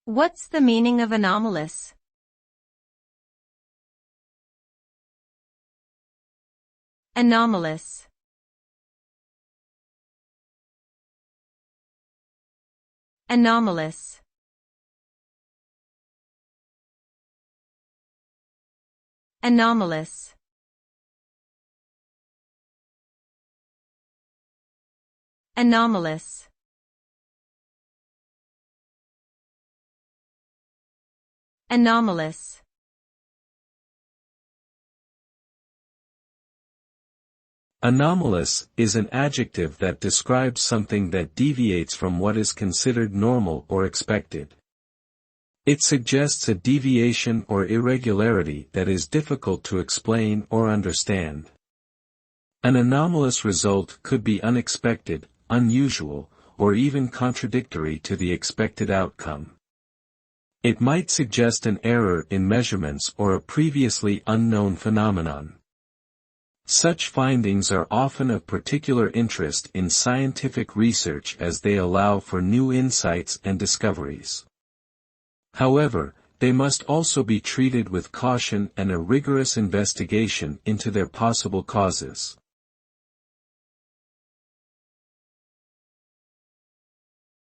What's the meaning of anomalous? Anomalous. Anomalous. Anomalous. Anomalous. Anomalous. Anomalous is an adjective that describes something that deviates from what is considered normal or expected. It suggests a deviation or irregularity that is difficult to explain or understand. An anomalous result could be unexpected, unusual, or even contradictory to the expected outcome. It might suggest an error in measurements or a previously unknown phenomenon. Such findings are often of particular interest in scientific research as they allow for new insights and discoveries. However, they must also be treated with caution and a rigorous investigation into their possible causes.